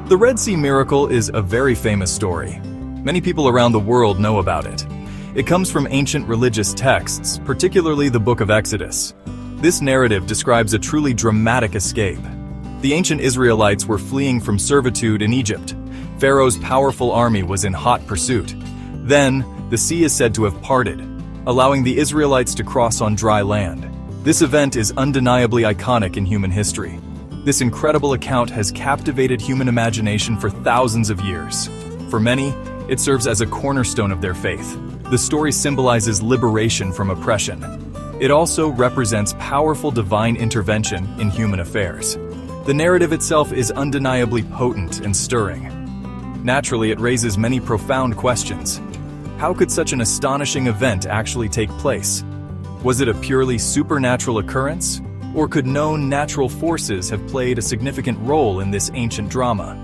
The Red Sea miracle is a very famous story. Many people around the world know about it. It comes from ancient religious texts, particularly the Book of Exodus. This narrative describes a truly dramatic escape. The ancient Israelites were fleeing from servitude in Egypt. Pharaoh's powerful army was in hot pursuit. Then, the sea is said to have parted, allowing the Israelites to cross on dry land. This event is undeniably iconic in human history. This incredible account has captivated human imagination for thousands of years. For many, it serves as a cornerstone of their faith. The story symbolizes liberation from oppression. It also represents powerful divine intervention in human affairs. The narrative itself is undeniably potent and stirring. Naturally, it raises many profound questions. How could such an astonishing event actually take place? Was it a purely supernatural occurrence? Or could known natural forces have played a significant role in this ancient drama?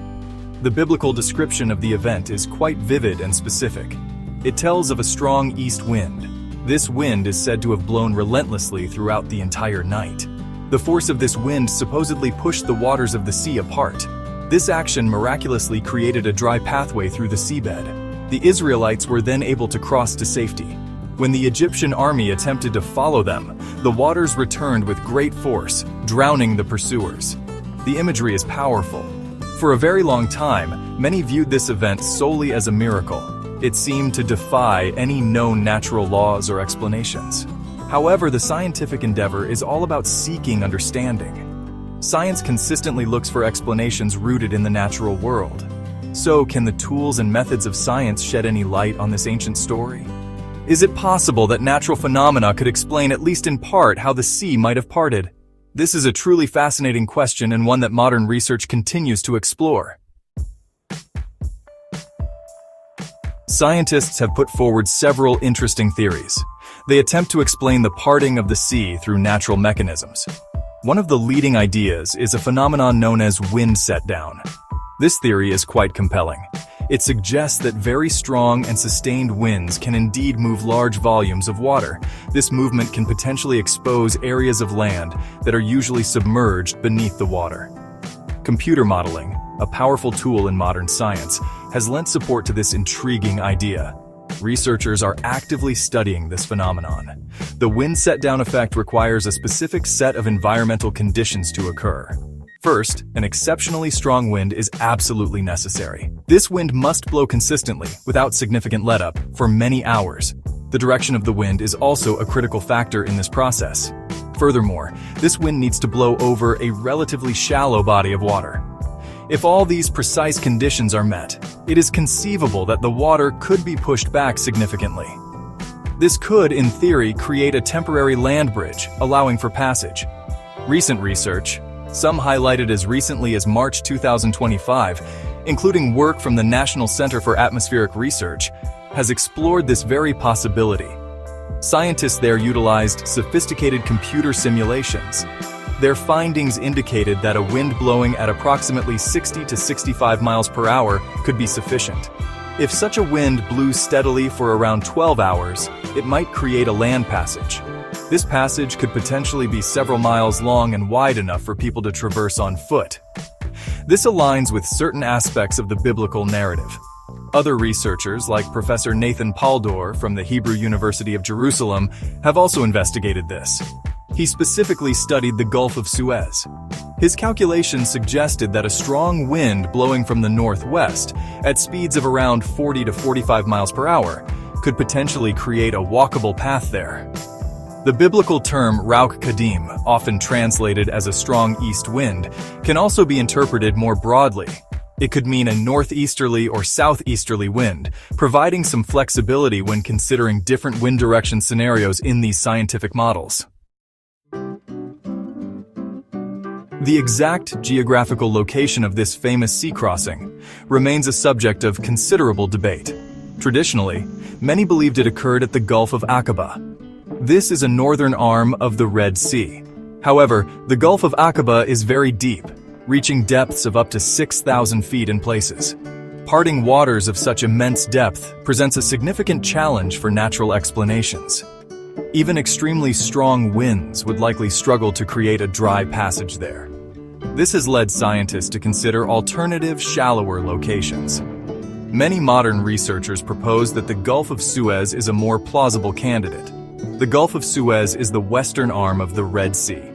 The biblical description of the event is quite vivid and specific. It tells of a strong east wind. This wind is said to have blown relentlessly throughout the entire night. The force of this wind supposedly pushed the waters of the sea apart. This action miraculously created a dry pathway through the seabed. The Israelites were then able to cross to safety. When the Egyptian army attempted to follow them, the waters returned with great force, drowning the pursuers. The imagery is powerful. For a very long time, many viewed this event solely as a miracle. It seemed to defy any known natural laws or explanations. However, the scientific endeavor is all about seeking understanding. Science consistently looks for explanations rooted in the natural world. So, can the tools and methods of science shed any light on this ancient story? Is it possible that natural phenomena could explain at least in part how the sea might have parted? This is a truly fascinating question and one that modern research continues to explore. Scientists have put forward several interesting theories. They attempt to explain the parting of the sea through natural mechanisms. One of the leading ideas is a phenomenon known as wind set-down. This theory is quite compelling. It suggests that very strong and sustained winds can indeed move large volumes of water. This movement can potentially expose areas of land that are usually submerged beneath the water. Computer modeling, a powerful tool in modern science, has lent support to this intriguing idea. Researchers are actively studying this phenomenon. The wind set-down effect requires a specific set of environmental conditions to occur. First, an exceptionally strong wind is absolutely necessary. This wind must blow consistently, without significant let-up, for many hours. The direction of the wind is also a critical factor in this process. Furthermore, this wind needs to blow over a relatively shallow body of water. If all these precise conditions are met, it is conceivable that the water could be pushed back significantly. This could, in theory, create a temporary land bridge, allowing for passage. Recent research, some highlighted as recently as March 2025, including work from the National Center for Atmospheric Research, has explored this very possibility. Scientists there utilized sophisticated computer simulations. Their findings indicated that a wind blowing at approximately 60 to 65 miles per hour could be sufficient. If such a wind blew steadily for around 12 hours, it might create a land passage. This passage could potentially be several miles long and wide enough for people to traverse on foot. This aligns with certain aspects of the biblical narrative. Other researchers, like Professor Nathan Paldor from the Hebrew University of Jerusalem, have also investigated this. He specifically studied the Gulf of Suez. His calculations suggested that a strong wind blowing from the northwest, at speeds of around 40 to 45 miles per hour, could potentially create a walkable path there. The biblical term Rauch Kadim, often translated as a strong east wind, can also be interpreted more broadly. It could mean a northeasterly or southeasterly wind, providing some flexibility when considering different wind direction scenarios in these scientific models. The exact geographical location of this famous sea crossing remains a subject of considerable debate. Traditionally, many believed it occurred at the Gulf of Aqaba. This is a northern arm of the Red Sea. However, the Gulf of Aqaba is very deep, reaching depths of up to 6,000 feet in places. Parting waters of such immense depth presents a significant challenge for natural explanations. Even extremely strong winds would likely struggle to create a dry passage there. This has led scientists to consider alternative, shallower locations. Many modern researchers propose that the Gulf of Suez is a more plausible candidate. The Gulf of Suez is the western arm of the Red Sea.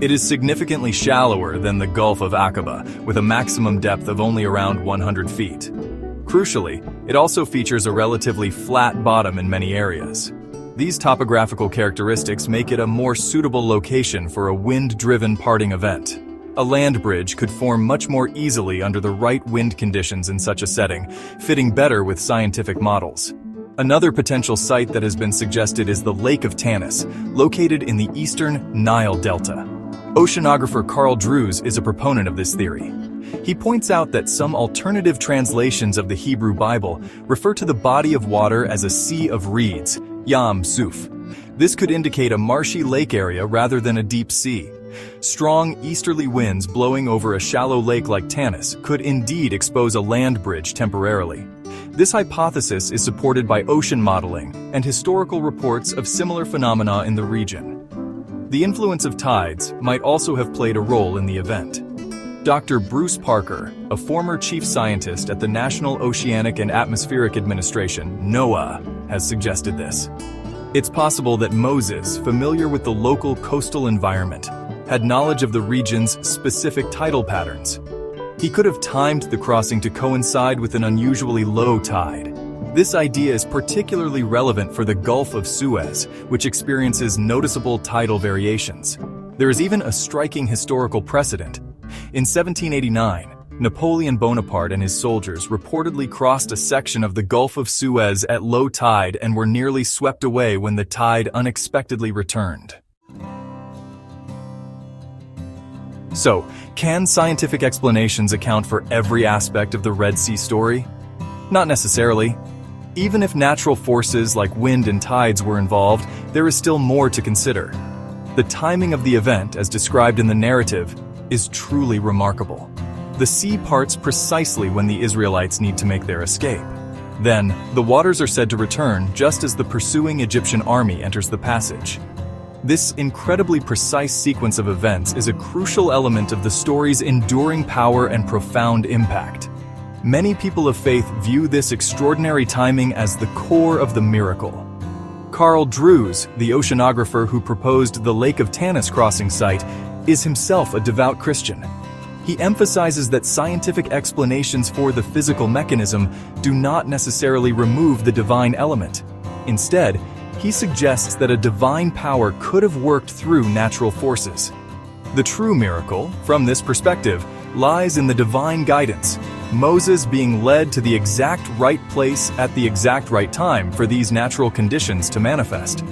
It is significantly shallower than the Gulf of Aqaba, with a maximum depth of only around 100 feet. Crucially, it also features a relatively flat bottom in many areas. These topographical characteristics make it a more suitable location for a wind-driven parting event. A land bridge could form much more easily under the right wind conditions in such a setting, fitting better with scientific models. Another potential site that has been suggested is the Lake of Tanis, located in the eastern Nile Delta. Oceanographer Carl Drews is a proponent of this theory. He points out that some alternative translations of the Hebrew Bible refer to the body of water as a sea of reeds, Yam Suf. This could indicate a marshy lake area rather than a deep sea. Strong easterly winds blowing over a shallow lake like Tanis could indeed expose a land bridge temporarily. This hypothesis is supported by ocean modeling and historical reports of similar phenomena in the region. The influence of tides might also have played a role in the event. Dr. Bruce Parker, a former chief scientist at the National Oceanic and Atmospheric Administration, NOAA, has suggested this. It's possible that Moses, familiar with the local coastal environment, had knowledge of the region's specific tidal patterns. He could have timed the crossing to coincide with an unusually low tide. This idea is particularly relevant for the Gulf of Suez, which experiences noticeable tidal variations. There is even a striking historical precedent. In 1789, Napoleon Bonaparte and his soldiers reportedly crossed a section of the Gulf of Suez at low tide and were nearly swept away when the tide unexpectedly returned. So, can scientific explanations account for every aspect of the Red Sea story? Not necessarily. Even if natural forces like wind and tides were involved, there is still more to consider. The timing of the event, as described in the narrative, is truly remarkable. The sea parts precisely when the Israelites need to make their escape. Then, the waters are said to return just as the pursuing Egyptian army enters the passage. This incredibly precise sequence of events is a crucial element of the story's enduring power and profound impact. Many people of faith view this extraordinary timing as the core of the miracle. Carl Drews, the oceanographer who proposed the Lake of Tanis crossing site, is himself a devout Christian. He emphasizes that scientific explanations for the physical mechanism do not necessarily remove the divine element. Instead, he suggests that a divine power could have worked through natural forces. The true miracle, from this perspective, lies in the divine guidance, Moses being led to the exact right place at the exact right time for these natural conditions to manifest.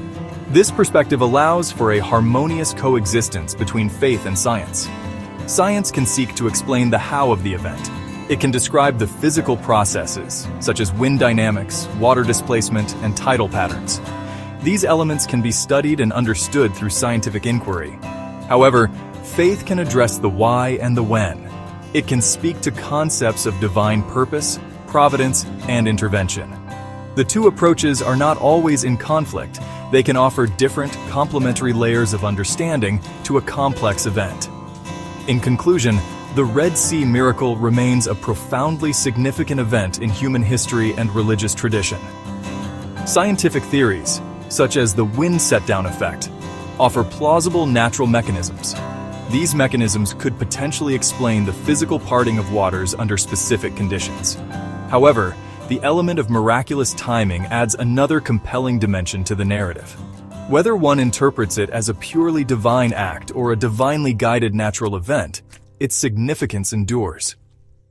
This perspective allows for a harmonious coexistence between faith and science. Science can seek to explain the how of the event. It can describe the physical processes, such as wind dynamics, water displacement, and tidal patterns. These elements can be studied and understood through scientific inquiry. However, faith can address the why and the when. It can speak to concepts of divine purpose, providence, and intervention. The two approaches are not always in conflict. They can offer different, complementary layers of understanding to a complex event. In conclusion, the Red Sea miracle remains a profoundly significant event in human history and religious tradition. Scientific theories, such as the wind set-down effect, offer plausible natural mechanisms. These mechanisms could potentially explain the physical parting of waters under specific conditions. However, the element of miraculous timing adds another compelling dimension to the narrative. Whether one interprets it as a purely divine act or a divinely guided natural event, its significance endures.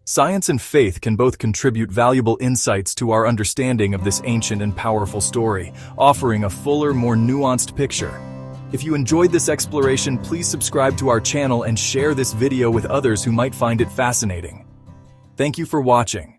Science and faith can both contribute valuable insights to our understanding of this ancient and powerful story, offering a fuller, more nuanced picture. If you enjoyed this exploration, please subscribe to our channel and share this video with others who might find it fascinating. Thank you for watching.